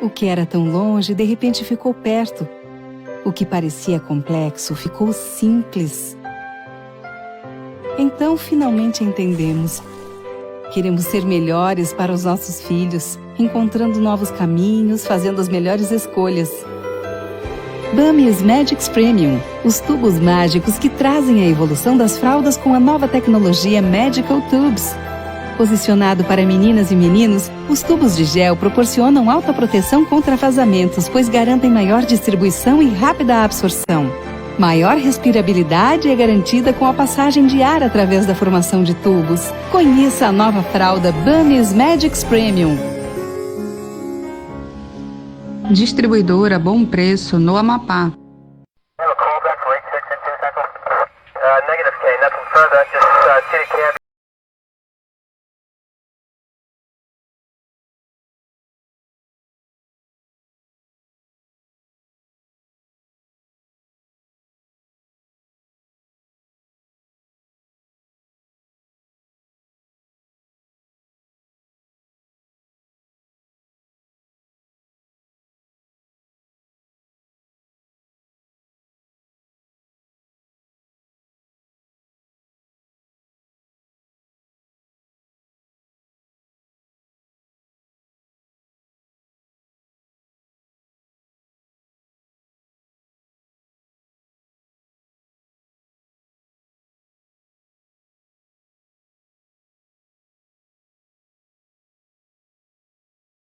O que era tão longe, de repente ficou perto. O que parecia complexo, ficou simples. Então, finalmente entendemos. Queremos ser melhores para os nossos filhos, encontrando novos caminhos, fazendo as melhores escolhas. Bami's Magics Premium, os tubos mágicos que trazem a evolução das fraldas com a nova tecnologia Magical Tubes. Posicionado para meninas e meninos, os tubos de gel proporcionam alta proteção contra vazamentos, pois garantem maior distribuição e rápida absorção. Maior respirabilidade é garantida com a passagem de ar através da formação de tubos. Conheça a nova fralda Bami's Magics Premium. Distribuidora Bom Preço no Amapá.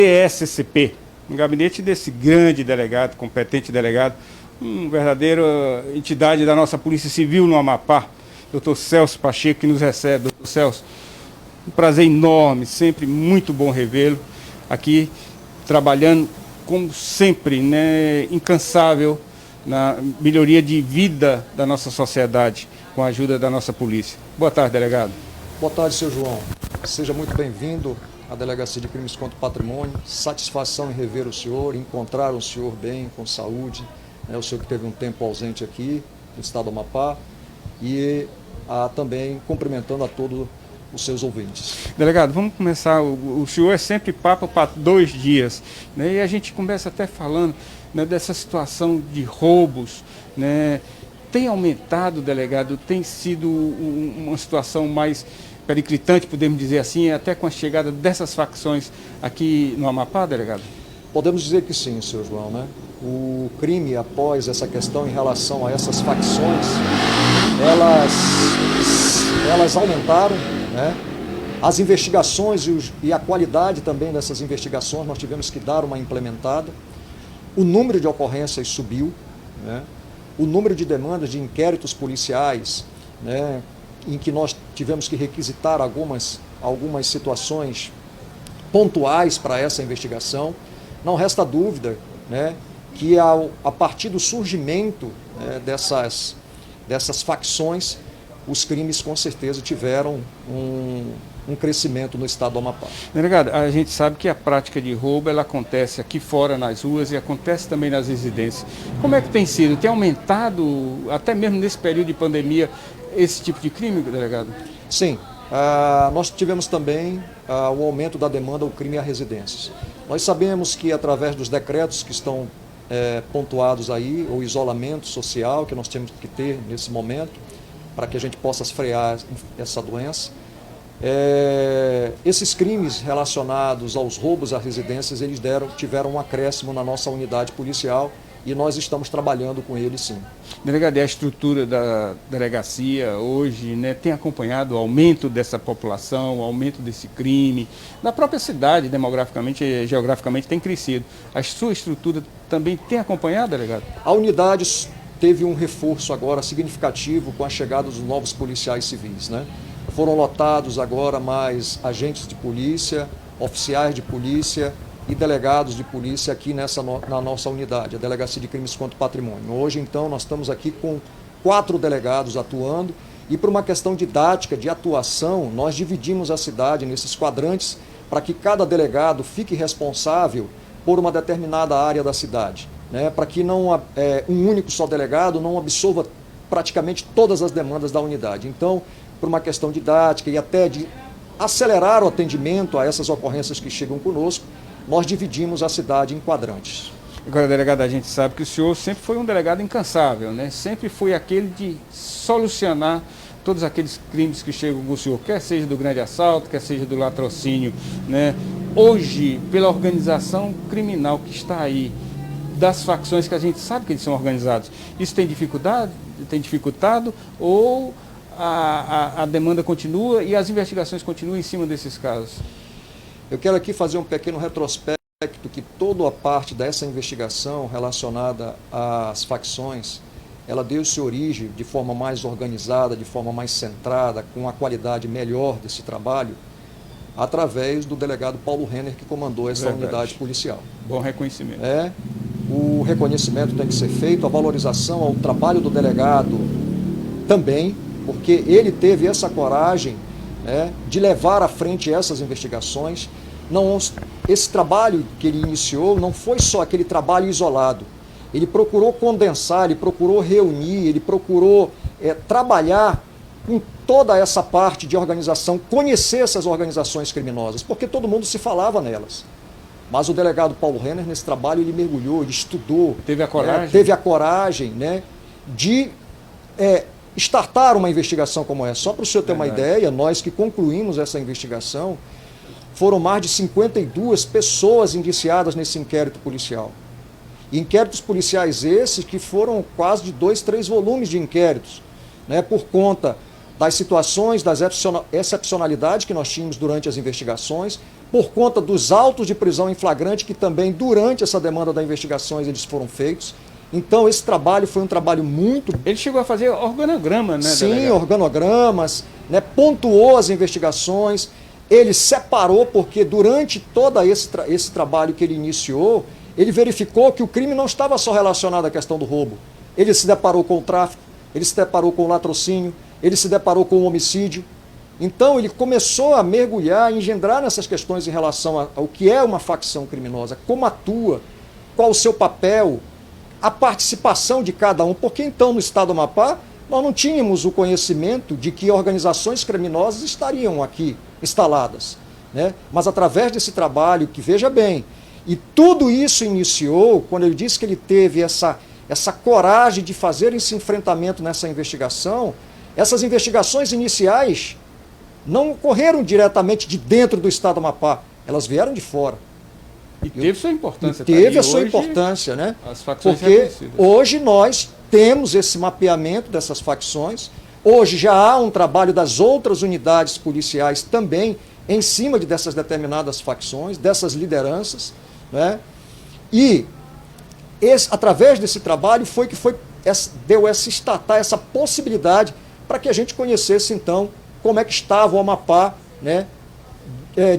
GSCP, um gabinete desse grande delegado, competente delegado, uma verdadeira entidade da nossa Polícia Civil no Amapá, Dr. Celso Pacheco, que nos recebe. Dr. Celso, um prazer enorme, sempre muito bom revê-lo aqui, trabalhando como sempre, né, incansável na melhoria de vida da nossa sociedade, com a ajuda da nossa polícia. Boa tarde, delegado. Boa tarde, seu João. Seja muito bem-vindo à Delegacia de Crimes contra o Patrimônio. Satisfação em rever o senhor, encontrar o senhor bem, com saúde. O senhor que teve um tempo ausente aqui no estado do Amapá. E também cumprimentando a todos os seus ouvintes. Delegado, vamos começar. O senhor é sempre papo para 2 dias, né? E a gente começa até falando, né, dessa situação de roubos, né? Tem aumentado, delegado, tem sido uma situação mais periclitante, podemos dizer assim, até com a chegada dessas facções aqui no Amapá, delegado? Podemos dizer que sim, senhor João, né? O crime, após essa questão em relação a essas facções, elas aumentaram, né? As investigações e a qualidade também dessas investigações, nós tivemos que dar uma implementada. O número de ocorrências subiu, né? O número de demandas de inquéritos policiais, né, em que nós tivemos que requisitar algumas situações pontuais para essa investigação. Não resta dúvida, né, que a partir do surgimento, né, dessas facções, os crimes com certeza tiveram um crescimento no estado do Amapá. Delegado, a gente sabe que a prática de roubo ela acontece aqui fora nas ruas e acontece também nas residências. Como é que tem sido? Tem aumentado, até mesmo nesse período de pandemia, esse tipo de crime, delegado? Sim. Nós tivemos também o aumento da demanda ao crime a residências. Nós sabemos que através dos decretos que estão pontuados aí, o isolamento social que nós temos que ter nesse momento, para que a gente possa frear essa doença, esses crimes relacionados aos roubos a residências, eles tiveram um acréscimo na nossa unidade policial e nós estamos trabalhando com eles, sim. Delegado, a estrutura da delegacia hoje, né, tem acompanhado o aumento dessa população, o aumento desse crime? Na própria cidade, demograficamente e geograficamente, tem crescido. A sua estrutura também tem acompanhado, delegado? A unidade teve um reforço agora significativo com a chegada dos novos policiais civis, né? Foram lotados agora mais agentes de polícia, oficiais de polícia e delegados de polícia aqui na nossa unidade, a Delegacia de Crimes contra o Patrimônio. Hoje, então, nós estamos aqui com 4 delegados atuando e por uma questão didática, de atuação, nós dividimos a cidade nesses quadrantes para que cada delegado fique responsável por uma determinada área da cidade, né? Para que não um único só delegado não absorva praticamente todas as demandas da unidade. Então, por uma questão didática e até de acelerar o atendimento a essas ocorrências que chegam conosco, nós dividimos a cidade em quadrantes. Agora, delegado, a gente sabe que o senhor sempre foi um delegado incansável, né? Sempre foi aquele de solucionar todos aqueles crimes que chegam com o senhor, quer seja do grande assalto, quer seja do latrocínio, né? Hoje, pela organização criminal que está aí, das facções que a gente sabe que eles são organizados, isso tem dificultado ou a demanda continua e as investigações continuam em cima desses casos? Eu quero aqui fazer um pequeno retrospecto que toda a parte dessa investigação relacionada às facções, ela deu-se origem de forma mais organizada, de forma mais centrada, com a qualidade melhor desse trabalho, através do delegado Paulo Renner, que comandou essa unidade policial. Bom reconhecimento. O reconhecimento tem que ser feito, a valorização ao trabalho do delegado também, porque ele teve essa coragem, né, de levar à frente essas investigações. Esse trabalho que ele iniciou não foi só aquele trabalho isolado. Ele procurou condensar, ele procurou reunir, ele procurou trabalhar com toda essa parte de organização, conhecer essas organizações criminosas, porque todo mundo se falava nelas. Mas o delegado Paulo Renner, nesse trabalho, ele mergulhou, ele estudou. Teve a coragem? Teve a coragem, né, de startar uma investigação como essa. Só para o senhor ter uma ideia, nós que concluímos essa investigação, foram mais de 52 pessoas indiciadas nesse inquérito policial. Inquéritos policiais esses que foram quase de 2, 3 volumes de inquéritos, né, por conta das situações, das excepcionalidades que nós tínhamos durante as investigações, por conta dos autos de prisão em flagrante que também durante essa demanda das investigações eles foram feitos. Então esse trabalho foi um trabalho muito... Ele chegou a fazer organograma, né? Sim, delegado? Organogramas, né, pontuou as investigações, ele separou porque durante todo esse trabalho que ele iniciou, ele verificou que o crime não estava só relacionado à questão do roubo. Ele se deparou com o tráfico, ele se deparou com o latrocínio, ele se deparou com o homicídio. Então ele começou a mergulhar, a engendrar nessas questões em relação ao que é uma facção criminosa, como atua, qual o seu papel, a participação de cada um. Porque então no estado do Amapá nós não tínhamos o conhecimento de que organizações criminosas estariam aqui instaladas, né? Mas através desse trabalho, que veja bem, e tudo isso iniciou quando ele disse que ele teve essa coragem de fazer esse enfrentamento nessa investigação. Essas investigações iniciais não ocorreram diretamente de dentro do estado do Amapá, elas vieram de fora. E teve sua importância. Teve a sua importância, né? As facções porque hoje nós temos esse mapeamento dessas facções, hoje já há um trabalho das outras unidades policiais também em cima dessas determinadas facções, dessas lideranças, né? E através desse trabalho deu essa possibilidade para que a gente conhecesse então como é que estava o Amapá, né,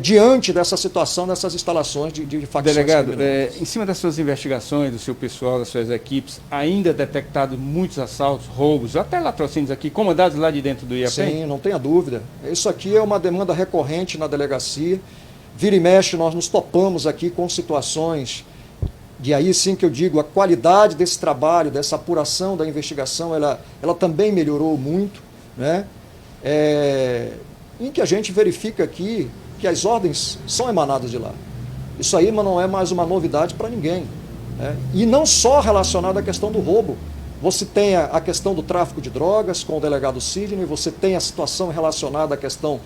diante dessa situação, dessas instalações de facções. Delegado, em cima das suas investigações, do seu pessoal, das suas equipes, ainda detectado muitos assaltos, roubos, até latrocínios aqui, comandados lá de dentro do IAPEM? Sim, não tenha dúvida. Isso aqui é uma demanda recorrente na delegacia. Vira e mexe, nós nos topamos aqui com situações de aí sim que eu digo, a qualidade desse trabalho, dessa apuração da investigação, ela também melhorou muito, né? Em que a gente verifica aqui que as ordens são emanadas de lá. Isso aí não é mais uma novidade para ninguém, né? E não só relacionado à questão do roubo. Você tem a questão do tráfico de drogas com o delegado Sidney, você tem a situação relacionada à questão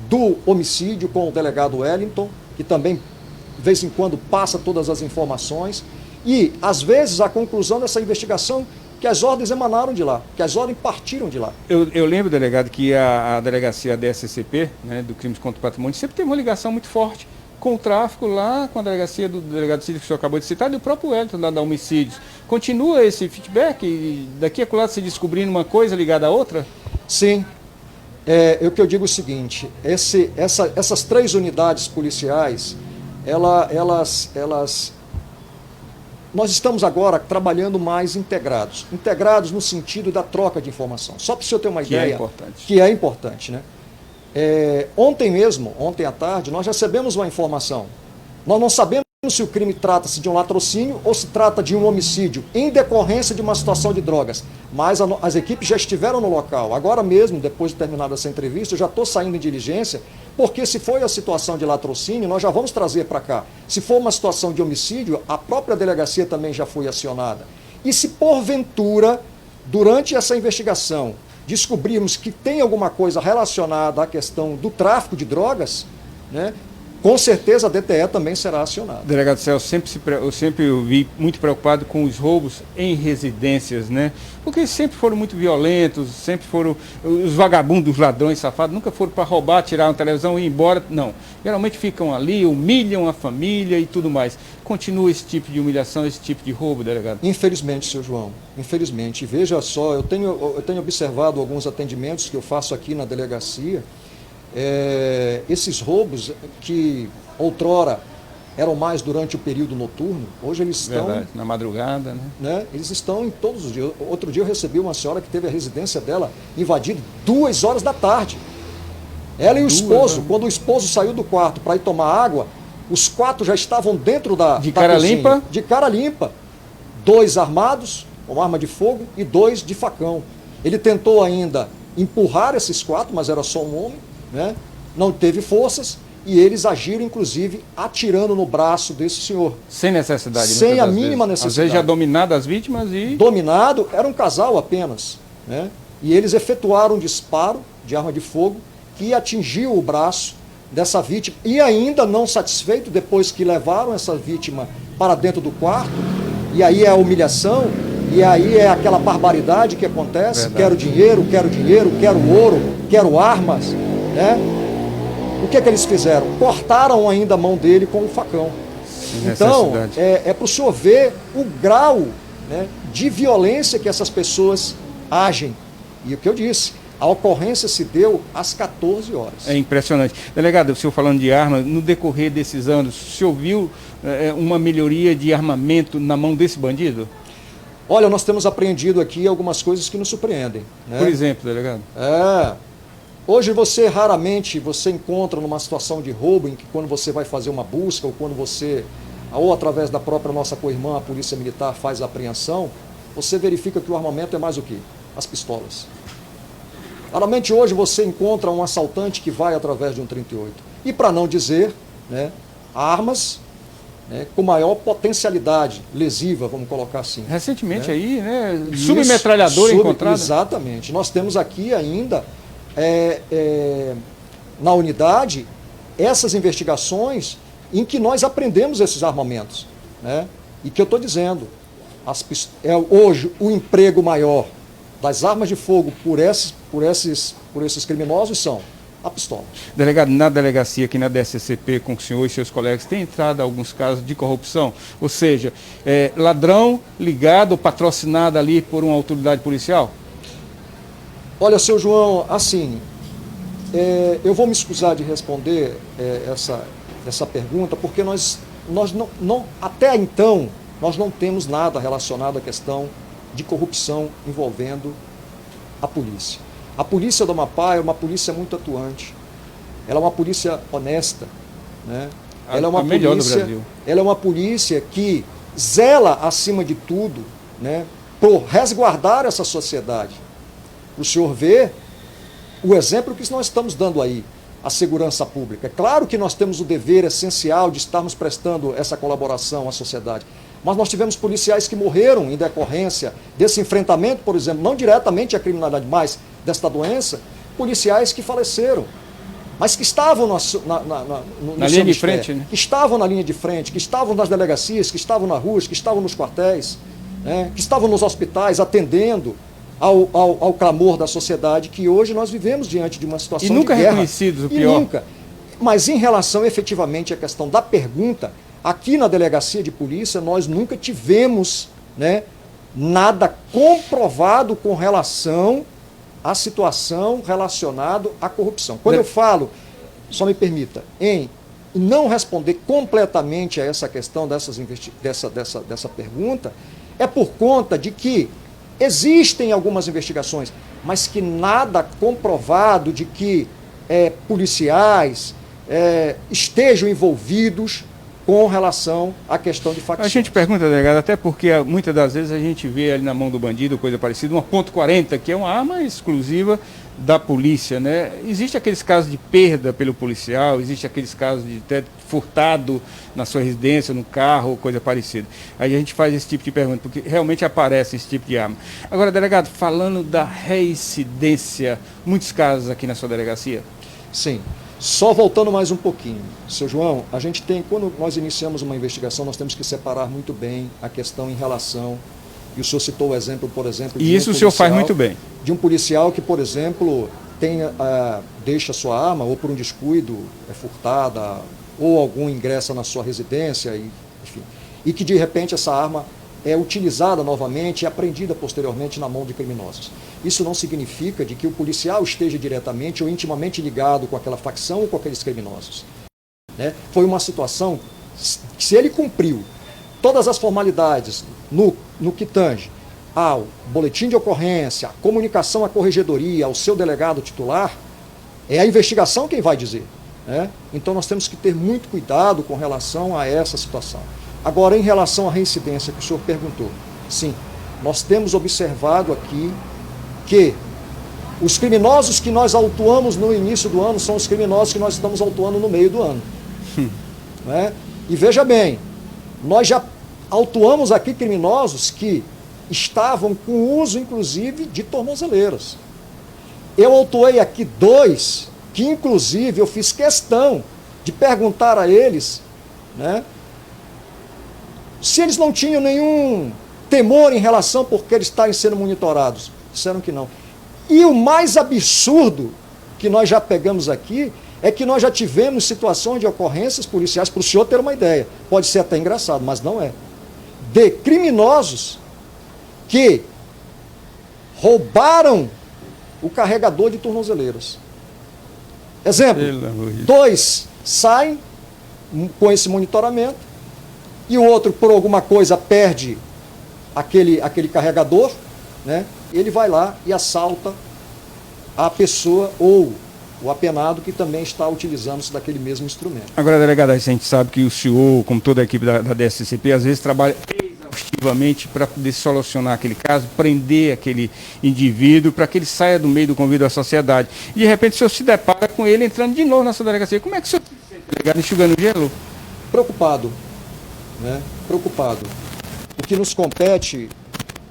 do homicídio com o delegado Wellington, que também, de vez em quando, passa todas as informações. E, às vezes, a conclusão dessa investigação que as ordens emanaram de lá, que as ordens partiram de lá. Eu lembro, delegado, que a delegacia DSCP, né, do Crimes contra o Patrimônio, sempre teve uma ligação muito forte com o tráfico lá, com a delegacia do delegado Cid, que o senhor acabou de citar, e do próprio Wellington, da homicídios. Continua esse feedback? Daqui a pouco se descobrindo uma coisa ligada à outra? Sim. O que eu digo é o seguinte, essas 3 unidades policiais, nós estamos agora trabalhando mais integrados. Integrados no sentido da troca de informação. Só para o senhor ter uma ideia. Que é importante, né? Ontem à tarde, nós recebemos uma informação. Nós não sabemos se o crime trata-se de um latrocínio ou se trata de um homicídio, em decorrência de uma situação de drogas. Mas as equipes já estiveram no local. Agora mesmo, depois de terminada essa entrevista, eu já estou saindo em diligência Porque se foi a situação de latrocínio, nós já vamos trazer para cá. Se for uma situação de homicídio, a própria delegacia também já foi acionada. E se porventura, durante essa investigação, descobrirmos que tem alguma coisa relacionada à questão do tráfico de drogas, né, com certeza a DTE também será acionada. Delegado Celso, eu sempre vi muito preocupado com os roubos em residências, né? Porque sempre foram muito violentos, sempre foram os vagabundos, os ladrões, safados, nunca foram para roubar, tirar uma televisão e ir embora, não. Geralmente ficam ali, humilham a família e tudo mais. Continua esse tipo de humilhação, esse tipo de roubo, delegado? Infelizmente, seu João, infelizmente. Veja só, eu tenho observado alguns atendimentos que eu faço aqui na delegacia. Esses roubos que outrora eram mais durante o período noturno, hoje eles estão... Verdade, na madrugada, né? Eles estão em todos os dias. Outro dia eu recebi uma senhora que teve a residência dela invadida 2 horas da tarde. Ela e o esposo, quando o esposo saiu do quarto para ir tomar água, os 4 já estavam dentro da cara cozinha, limpa? De cara limpa. 2 armados, com arma de fogo, e 2 de facão. Ele tentou ainda empurrar esses 4, mas era só um homem, né? Não teve forças e eles agiram, inclusive, atirando no braço desse senhor. Sem necessidade. Sem a mínima necessidade. Às vezes já dominado as vítimas e... Dominado, era um casal apenas, né? E eles efetuaram um disparo de arma de fogo que atingiu o braço dessa vítima. E ainda não satisfeito, depois que levaram essa vítima para dentro do quarto, e aí é a humilhação, e aí é aquela barbaridade que acontece. Verdade. Quero ouro, quero armas, né? O que eles fizeram? Cortaram ainda a mão dele com um facão. Então, é para o senhor ver o grau, né, de violência que essas pessoas agem. E o que eu disse, a ocorrência se deu às 14 horas. É impressionante. Delegado, o senhor falando de armas, no decorrer desses anos, o senhor viu uma melhoria de armamento na mão desse bandido? Olha, nós temos apreendido aqui algumas coisas que nos surpreendem, né? Por exemplo, delegado? Hoje raramente você encontra numa situação de roubo em que quando você vai fazer uma busca ou quando você, ou através da própria nossa co-irmã, a Polícia Militar, faz a apreensão, você verifica que o armamento é mais o quê? As pistolas. Raramente hoje você encontra um assaltante que vai através de um 38. E para não dizer, né, armas, né, com maior potencialidade lesiva, vamos colocar assim. Recentemente, né? Aí, né, submetralhadora encontrada. Exatamente. Nós temos aqui ainda, na unidade, essas investigações em que nós aprendemos esses armamentos, né? E que eu estou dizendo, hoje o emprego maior das armas de fogo por esses criminosos são a pistola. Delegado, na delegacia aqui na DSCP, com o senhor e seus colegas, tem entrado alguns casos de corrupção? Ou seja, ladrão ligado ou patrocinado ali por uma autoridade policial? Olha, seu João, assim, eu vou me escusar de responder essa pergunta, porque nós não, até então, nós não temos nada relacionado à questão de corrupção envolvendo a polícia. A polícia do Amapá é uma polícia muito atuante. Ela é uma polícia honesta, né? Ela é uma melhor do Brasil. Ela é uma polícia que zela, acima de tudo, né, por resguardar essa sociedade. O senhor vê o exemplo que nós estamos dando aí, a segurança pública. É claro que nós temos o dever essencial de estarmos prestando essa colaboração à sociedade, mas nós tivemos policiais que morreram em decorrência desse enfrentamento, por exemplo, não diretamente à criminalidade, mas desta doença, policiais que faleceram, mas que estavam na linha de frente, né? Que estavam na linha de frente, que estavam nas delegacias, que estavam nas ruas, que estavam nos quartéis, né? Que estavam nos hospitais atendendo ao clamor da sociedade, que hoje nós vivemos diante de uma situação de guerra. E nunca reconhecidos, o pior. Nunca. Mas em relação efetivamente à questão da pergunta, aqui na delegacia de polícia nós nunca tivemos, né, nada comprovado com relação à situação relacionada à corrupção. Quando eu falo, só me permita, em não responder completamente a essa questão dessa pergunta, é por conta de que existem algumas investigações, mas que nada comprovado de que policiais estejam envolvidos com relação à questão de facções. A gente pergunta, delegado, até porque muitas das vezes a gente vê ali na mão do bandido, coisa parecida, uma .40, que é uma arma exclusiva da polícia, né? Existe aqueles casos de perda pelo policial, existe aqueles casos de ter furtado na sua residência, no carro, coisa parecida. Aí a gente faz esse tipo de pergunta, porque realmente aparece esse tipo de arma. Agora, delegado, falando da reincidência, muitos casos aqui na sua delegacia? Sim. Só voltando mais um pouquinho, seu João, a gente tem, quando nós iniciamos uma investigação, nós temos que separar muito bem a questão em relação, e o senhor citou o exemplo, por exemplo, de e isso o senhor faz muito bem. De um policial que, por exemplo, deixa sua arma, ou por um descuido, é furtada, ou algum ingressa na sua residência, enfim, e que de repente essa arma é utilizada novamente e apreendida posteriormente na mão de criminosos. Isso não significa de que o policial esteja diretamente ou intimamente ligado com aquela facção ou com aqueles criminosos. Né? Foi uma situação que, se ele cumpriu todas as formalidades no que tange ao boletim de ocorrência, à comunicação à corregedoria, ao seu delegado titular, é a investigação quem vai dizer. Né? Então nós temos que ter muito cuidado com relação a essa situação. Agora, em relação à reincidência que o senhor perguntou, sim, nós temos observado aqui que os criminosos que nós autuamos no início do ano são os criminosos que nós estamos autuando no meio do ano. Né? E veja bem, nós já autuamos aqui criminosos que estavam com uso, inclusive, de tornozeleiras. Eu autuei aqui 2, que inclusive eu fiz questão de perguntar a eles, né, se eles não tinham nenhum temor em relação porque eles estarem sendo monitorados. Disseram que não. E o mais absurdo que nós já pegamos aqui é que nós já tivemos situações de ocorrências policiais, para o senhor ter uma ideia, pode ser até engraçado, mas não é, de criminosos que roubaram o carregador de tornozeleiras. Exemplo, 2 saem com esse monitoramento, e o outro, por alguma coisa, perde aquele carregador, né? Ele vai lá e assalta a pessoa ou o apenado que também está utilizando-se daquele mesmo instrumento. Agora, delegado, a gente sabe que o senhor, como toda a equipe da DSCP, às vezes trabalha exaustivamente para poder solucionar aquele caso, prender aquele indivíduo, para que ele saia do meio do convívio da sociedade. E, de repente, o senhor se depara com ele entrando de novo na sua delegacia. Como é que o senhor se sente, delegado, enxugando gelo? Preocupado. Né? Preocupado. O que nos compete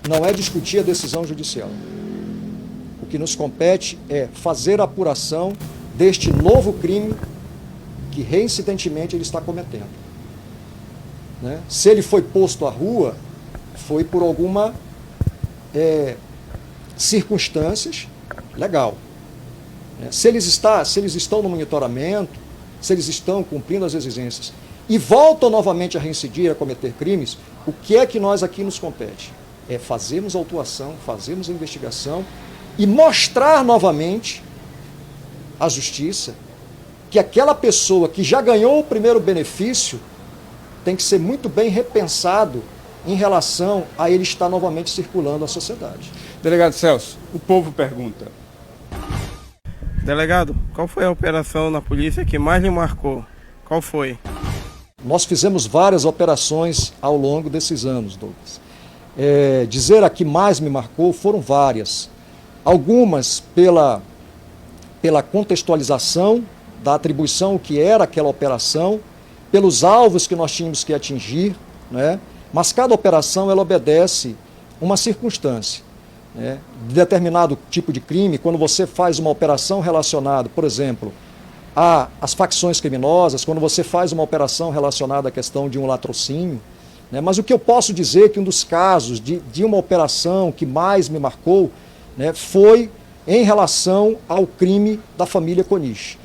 não é discutir a decisão judicial. O que nos compete é fazer a apuração deste novo crime que reincidentemente ele está cometendo. Né? Se ele foi posto à rua, foi por alguma circunstâncias, legal. Né? Se eles estão no monitoramento, se eles estão cumprindo as exigências e voltam novamente a reincidir, a cometer crimes, o que é que nós aqui nos compete? É fazermos a autuação, fazermos a investigação e mostrar novamente à justiça que aquela pessoa que já ganhou o primeiro benefício tem que ser muito bem repensado em relação a ele estar novamente circulando na sociedade. Delegado Celso, o povo pergunta. Delegado, qual foi a operação na polícia que mais lhe marcou? Qual foi? Nós fizemos várias operações ao longo desses anos, Douglas. Dizer a que mais me marcou foram várias. Algumas pela contextualização da atribuição que era aquela operação, pelos alvos que nós tínhamos que atingir, né? Mas cada operação ela obedece uma circunstância. Né? De determinado tipo de crime, quando você faz uma operação relacionada, por exemplo, às facções criminosas, quando você faz uma operação relacionada à questão de um latrocínio, né? Mas o que eu posso dizer é que um dos casos de uma operação que mais me marcou, né, foi em relação ao crime da família Coniche,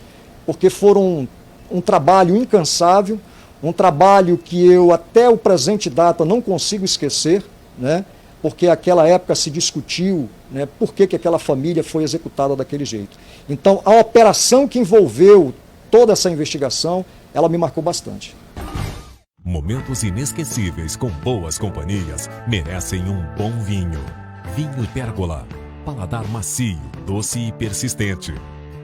porque foram um trabalho incansável, um trabalho que eu até o presente data não consigo esquecer, né? Porque aquela época se discutiu, né, por que aquela família foi executada daquele jeito. Então, a operação que envolveu toda essa investigação, ela me marcou bastante. Momentos inesquecíveis com boas companhias merecem um bom vinho. Vinho Pérgola. Paladar macio, doce e persistente.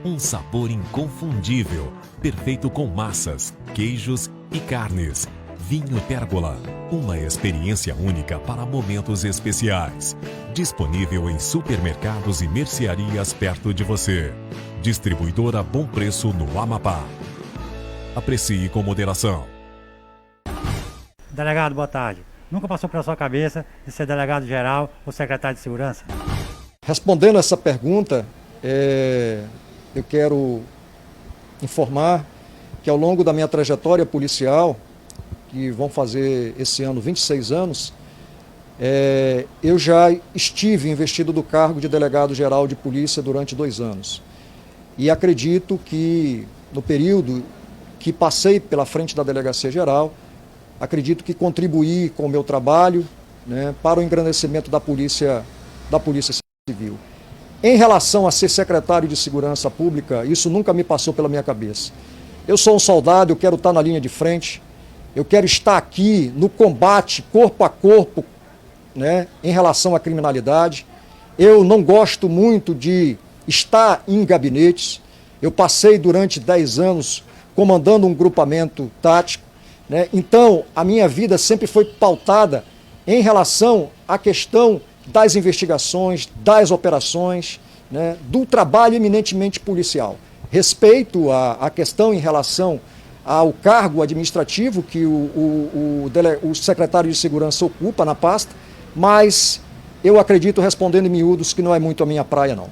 Um sabor inconfundível, perfeito com massas, queijos e carnes. Vinho Pérgola, uma experiência única para momentos especiais. Disponível em supermercados e mercearias perto de você. Distribuidora Bom Preço no Amapá. Aprecie com moderação. Delegado, boa tarde. Nunca passou pela sua cabeça de ser delegado geral ou secretário de segurança? Respondendo essa pergunta, eu quero informar que ao longo da minha trajetória policial, que vão fazer esse ano 26 anos, eu já estive investido do cargo de delegado-geral de polícia durante 2 anos. E acredito que no período que passei pela frente da Delegacia Geral, acredito que contribuí com o meu trabalho, né, para o engrandecimento da Polícia Civil. Em relação a ser secretário de Segurança Pública, isso nunca me passou pela minha cabeça. Eu sou um soldado, eu quero estar na linha de frente, eu quero estar aqui no combate corpo a corpo, né, em relação à criminalidade. Eu não gosto muito de estar em gabinetes. Eu passei durante 10 anos comandando um grupamento tático, né? Então, a minha vida sempre foi pautada em relação à questão das investigações, das operações, né, do trabalho eminentemente policial. Respeito a questão em relação ao cargo administrativo que o secretário de Segurança ocupa na pasta, mas eu acredito, respondendo em miúdos, que não é muito a minha praia, não.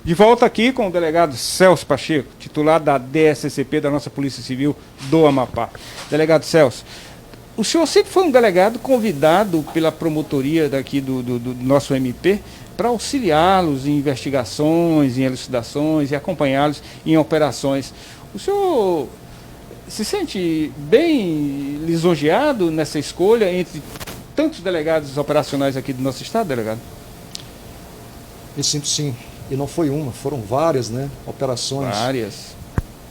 De volta aqui com o delegado Celso Pacheco, titular da DSCP, da nossa Polícia Civil do Amapá. Delegado Celso, o senhor sempre foi um delegado convidado pela promotoria daqui do nosso MP para auxiliá-los em investigações, em elucidações e acompanhá-los em operações. O senhor se sente bem lisonjeado nessa escolha entre tantos delegados operacionais aqui do nosso estado, delegado? Me sinto sim, e não foi uma, foram várias, né, operações. Várias.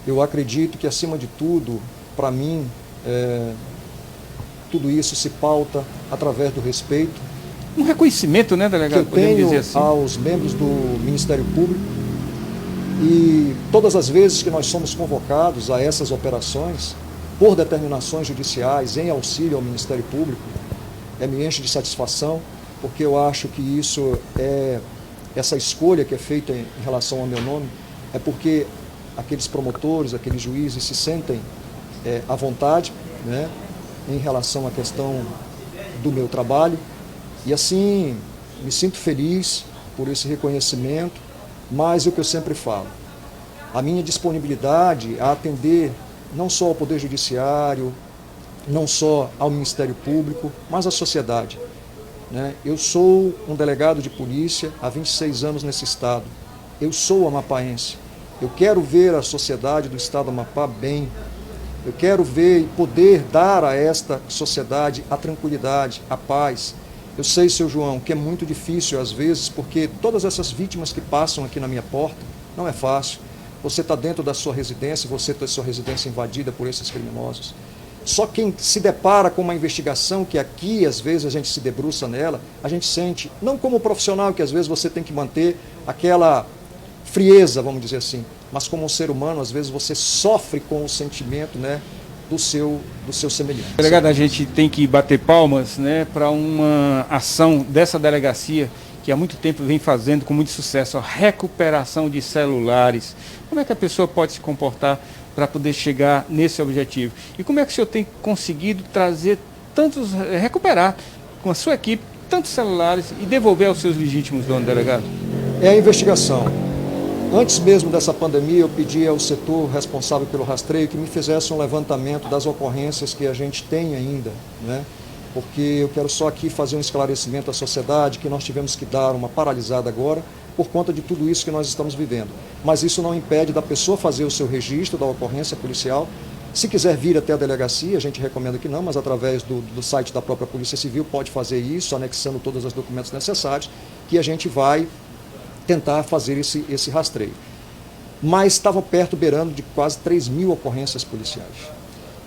Eu acredito que, acima de tudo, para mim, tudo isso se pauta através do respeito. Um reconhecimento, né, delegado? Que eu tenho dizer assim, aos membros do Ministério Público. E todas as vezes que nós somos convocados a essas operações, por determinações judiciais, em auxílio ao Ministério Público, me enche de satisfação, porque eu acho que isso essa escolha que é feita em relação ao meu nome, é porque aqueles promotores, aqueles juízes se sentem à vontade, né, em relação à questão do meu trabalho. E assim, me sinto feliz por esse reconhecimento, mas o que eu sempre falo, a minha disponibilidade a atender não só ao Poder Judiciário, não só ao Ministério Público, mas à sociedade, né? Eu sou um delegado de polícia há 26 anos nesse estado. Eu sou amapaense. Eu quero ver a sociedade do estado do Amapá bem. Eu quero ver e poder dar a esta sociedade a tranquilidade, a paz. Eu sei, seu João, que é muito difícil às vezes, porque todas essas vítimas que passam aqui na minha porta, não é fácil. Você está dentro da sua residência, você tem a sua residência invadida por esses criminosos. Só quem se depara com uma investigação, que aqui às vezes a gente se debruça nela, a gente sente, não como profissional, que às vezes você tem que manter aquela frieza, vamos dizer assim, mas como um ser humano, às vezes você sofre com o sentimento, né, do seu semelhante. Delegado, a gente tem que bater palmas, né, para uma ação dessa delegacia que há muito tempo vem fazendo com muito sucesso, a recuperação de celulares. Como é que a pessoa pode se comportar para poder chegar nesse objetivo? E como é que o senhor tem conseguido recuperar com a sua equipe tantos celulares e devolver aos seus legítimos donos, delegado? É a investigação. Antes mesmo dessa pandemia, eu pedi ao setor responsável pelo rastreio que me fizesse um levantamento das ocorrências que a gente tem ainda, né? Porque eu quero só aqui fazer um esclarecimento à sociedade que nós tivemos que dar uma paralisada agora por conta de tudo isso que nós estamos vivendo. Mas isso não impede da pessoa fazer o seu registro da ocorrência policial. Se quiser vir até a delegacia, a gente recomenda que não, mas através do site da própria Polícia Civil pode fazer isso, anexando todos os documentos necessários, que a gente vai tentar fazer esse rastreio. Mas estava perto, beirando de quase 3.000 ocorrências policiais.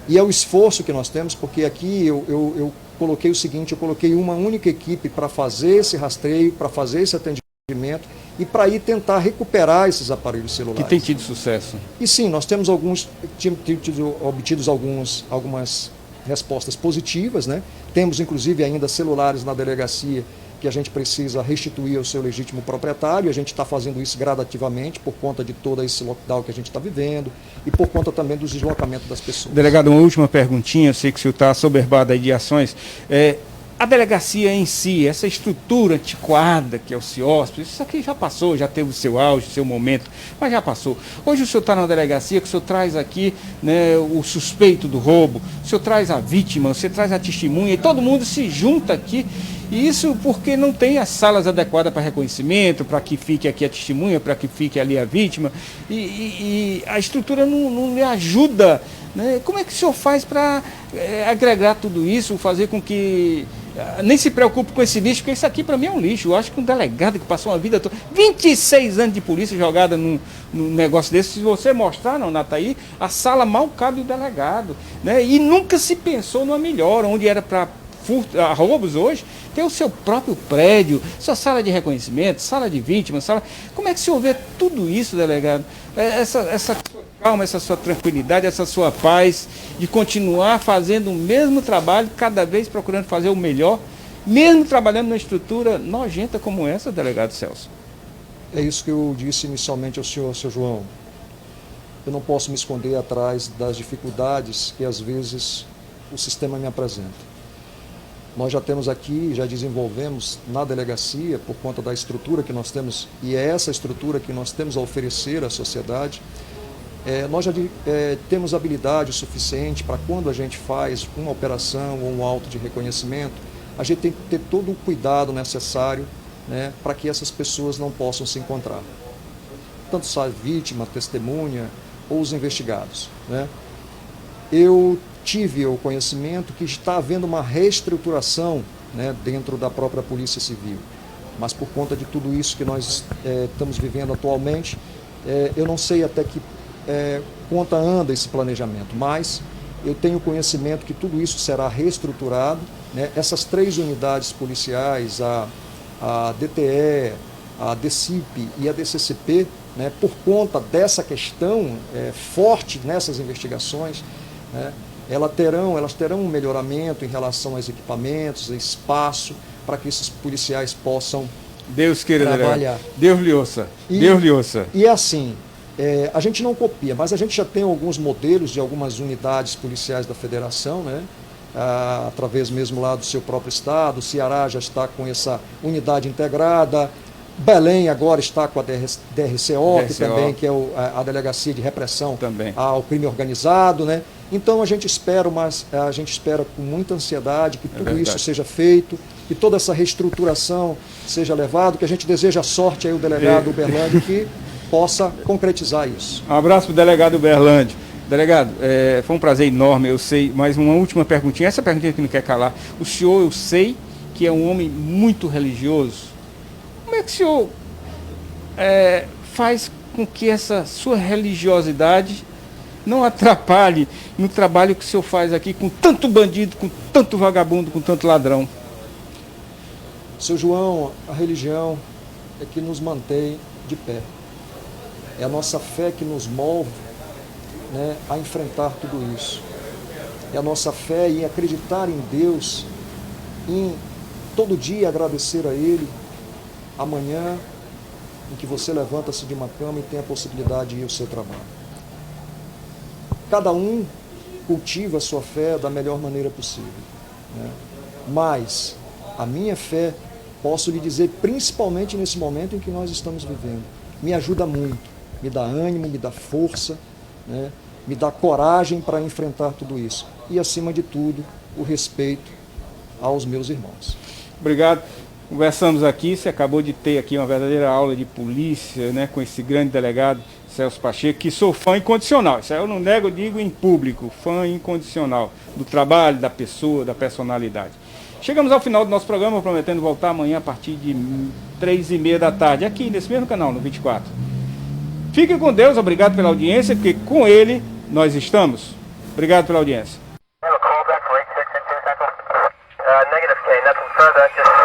E é o esforço que nós temos, porque aqui eu coloquei o seguinte, eu coloquei uma única equipe para fazer esse rastreio, para fazer esse atendimento, e para ir tentar recuperar esses aparelhos celulares. Que tem tido sucesso. E sim, nós temos obtido algumas respostas positivas, né? Temos inclusive ainda celulares na delegacia que a gente precisa restituir ao seu legítimo proprietário, a gente está fazendo isso gradativamente por conta de todo esse lockdown que a gente está vivendo e por conta também dos deslocamentos das pessoas. Delegado, uma última perguntinha, eu sei que o senhor está assoberbado aí de ações. A delegacia em si, essa estrutura antiquada que é o CIOSP, isso aqui já passou, já teve o seu auge, o seu momento, mas já passou. Hoje o senhor está na delegacia, que o senhor traz aqui, né, o suspeito do roubo, o senhor traz a vítima, você traz a testemunha, e todo mundo se junta aqui. E isso porque não tem as salas adequadas para reconhecimento, para que fique aqui a testemunha, para que fique ali a vítima. E a estrutura não lhe ajuda. Né? Como é que o senhor faz para agregar tudo isso, fazer com que nem se preocupe com esse lixo, porque isso aqui para mim é um lixo. Eu acho que um delegado que passou uma vida toda, 26 anos de polícia jogada num negócio desse, se você mostrar, não, Nataí, a sala mal cabe o delegado. Né? E nunca se pensou numa melhora, onde era para roubos hoje, tem o seu próprio prédio, sua sala de reconhecimento, sala de vítimas, sala... Como é que se houver tudo isso, delegado? Essa sua calma, essa sua tranquilidade, essa sua paz de continuar fazendo o mesmo trabalho, cada vez procurando fazer o melhor, mesmo trabalhando numa estrutura nojenta como essa, delegado Celso? É isso que eu disse inicialmente ao senhor, seu João. Eu não posso me esconder atrás das dificuldades que às vezes o sistema me apresenta. Nós já temos aqui, já desenvolvemos na delegacia, por conta da estrutura que nós temos, e é essa estrutura que nós temos a oferecer à sociedade, nós já temos habilidade suficiente para quando a gente faz uma operação ou um auto de reconhecimento, a gente tem que ter todo o cuidado necessário, né, para que essas pessoas não possam se encontrar. Tanto a vítima, a testemunha ou os investigados. Né? Eu tive o conhecimento que está havendo uma reestruturação, né, dentro da própria Polícia Civil. Mas por conta de tudo isso que nós estamos vivendo atualmente, eu não sei até que conta anda esse planejamento, mas eu tenho conhecimento que tudo isso será reestruturado. Né? Essas 3 unidades policiais, a DTE, a DCIP e a DCCP, né, por conta dessa questão forte nessas investigações, né, elas terão um melhoramento em relação aos equipamentos, espaço, para que esses policiais possam Deus queira trabalhar. Deus lhe ouça. Deus lhe ouça. E é assim, a gente não copia, mas a gente já tem alguns modelos de algumas unidades policiais da federação, né? Através mesmo lá do seu próprio estado. O Ceará já está com essa unidade integrada. Belém agora está com a DRCO, que é a Delegacia de Repressão também ao Crime Organizado, né? Então a gente espera com muita ansiedade que tudo isso seja feito, que toda essa reestruturação seja levada, que a gente deseja sorte aí o delegado Uberlândio que possa concretizar isso. Um abraço para o delegado Uberlândio. Delegado, foi um prazer enorme, eu sei, mas uma última perguntinha, essa perguntinha que não quer calar. O senhor, eu sei que é um homem muito religioso. Como é que o senhor faz com que essa sua religiosidade não atrapalhe no trabalho que o senhor faz aqui com tanto bandido, com tanto vagabundo, com tanto ladrão? Seu João, a religião é que nos mantém de pé. É a nossa fé que nos move, né, a enfrentar tudo isso. É a nossa fé em acreditar em Deus, em todo dia agradecer a Ele, amanhã em que você levanta-se de uma cama e tem a possibilidade de ir ao seu trabalho. Cada um cultiva a sua fé da melhor maneira possível. Né? Mas a minha fé, posso lhe dizer, principalmente nesse momento em que nós estamos vivendo, me ajuda muito, me dá ânimo, me dá força, né? Me dá coragem para enfrentar tudo isso. E, acima de tudo, o respeito aos meus irmãos. Obrigado. Conversamos aqui, você acabou de ter aqui uma verdadeira aula de polícia, né, com esse grande delegado, Celso Pacheco, que sou fã incondicional. Isso aí eu não nego, eu digo em público, fã incondicional do trabalho, da pessoa, da personalidade. Chegamos ao final do nosso programa, prometendo voltar amanhã a partir de 3h30 da tarde, aqui nesse mesmo canal, no 24. Fique com Deus, obrigado pela audiência, porque com Ele nós estamos. Obrigado pela audiência. Negative, K, nothing further, just